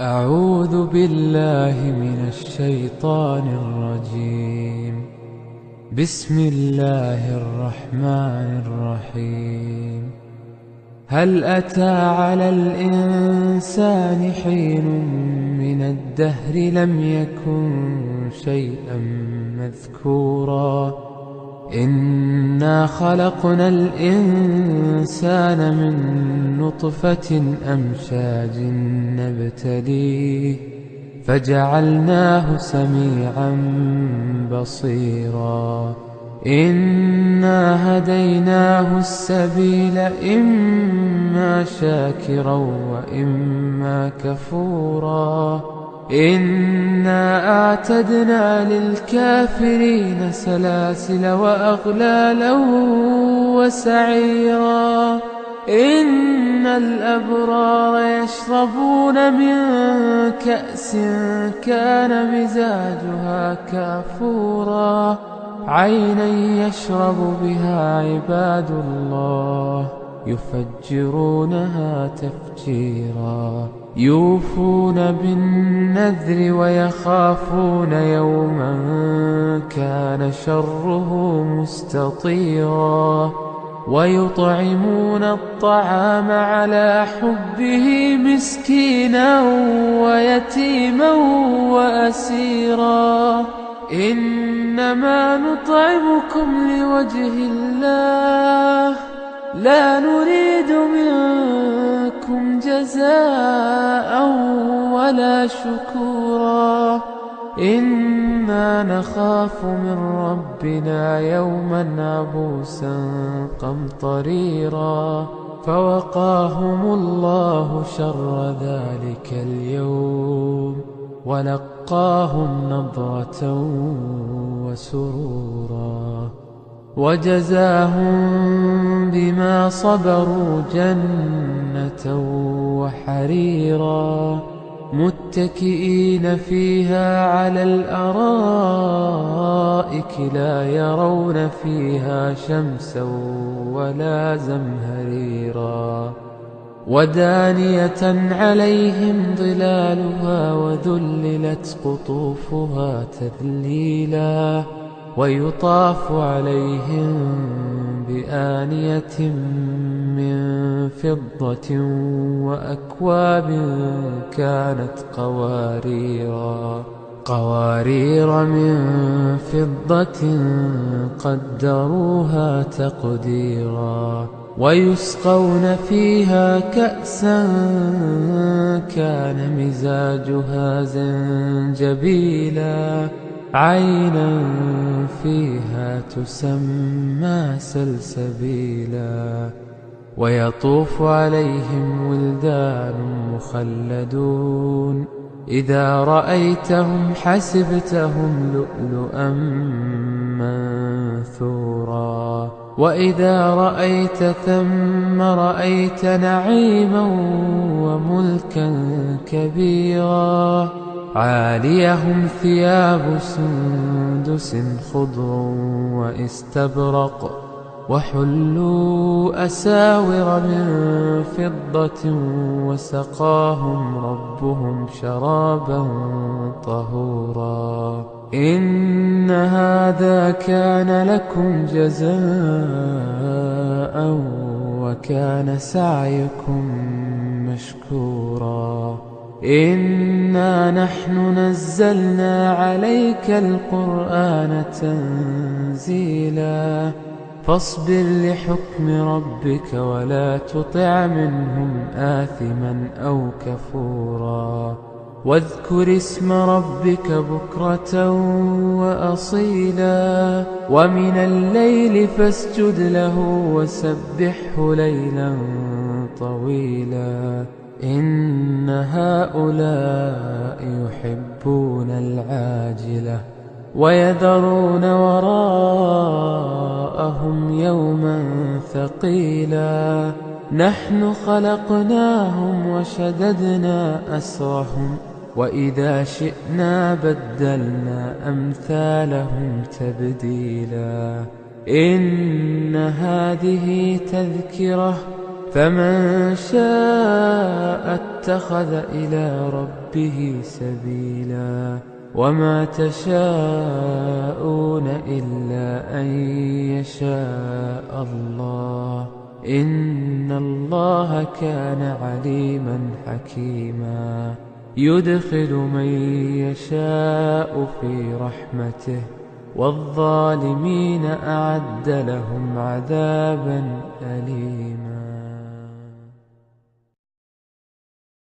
أعوذ بالله من الشيطان الرجيم. بسم الله الرحمن الرحيم. هل أتى على الإنسان حين من الدهر لم يكن شيئا مذكورا إنا خلقنا الإنسان من نطفة أمشاج نبتليه فجعلناه سميعا بصيرا إنا هديناه السبيل إما شاكرا وإما كفورا إنا أعتدنا للكافرين سلاسل وأغلالا وسعيرا إن الأبرار يشربون من كأس كان مزاجها كافورا عينا يشرب بها عباد الله يفجرونها تفجيرا يوفون بالنذر ويخافون يوما كان شره مستطيرا ويطعمون الطعام على حبه مسكينا ويتيما وأسيرا إنما نطعمكم لوجه الله لا نريد منكم جزاء ولا شكورا إنا نخاف من ربنا يوما عبوسا قمطريرا فوقاهم الله شر ذلك اليوم ولقاهم نضرة وسرورا وجزاهم بما صبروا جنة وحريرا متكئين فيها على الأرائك لا يرون فيها شمسا ولا زمهريرا ودانية عليهم ظلالها وذللت قطوفها تذليلا ويطاف عليهم بآنية من فضة وأكواب كانت قوارير من فضة قدروها تقديرا ويسقون فيها كأسا كان مزاجها زنجبيلا عينا فيها تسمى سلسبيلا ويطوف عليهم ولدان مخلدون إذا رأيتهم حسبتهم لؤلؤا منثورا وإذا رأيت ثم رأيت نعيما وملكا كبيرا عاليهم ثياب سندس خضر واستبرق وحلوا أساور من فضة وسقاهم ربهم شرابا طهورا إن هذا كان لكم جزاء وكان سعيكم مشكورا إنا نحن نزلنا عليك القرآن تنزيلا فاصبر لحكم ربك ولا تطع منهم آثما أو كفورا واذكر اسم ربك بكرة وأصيلا ومن الليل فاسجد له وسبحه ليلا طويلا إن هؤلاء يحبون العاجلة ويذرون وراءهم يوما ثقيلا نحن خلقناهم وشددنا أسرهم وإذا شئنا بدلنا أمثالهم تبديلا إن هذه تذكرة فمن شاء اتخذ إلى ربه سبيلا وما تشاءون إلا أن يشاء الله إن الله كان عليما حكيما يدخل من يشاء في رحمته والظالمين أعد لهم عذابا أليما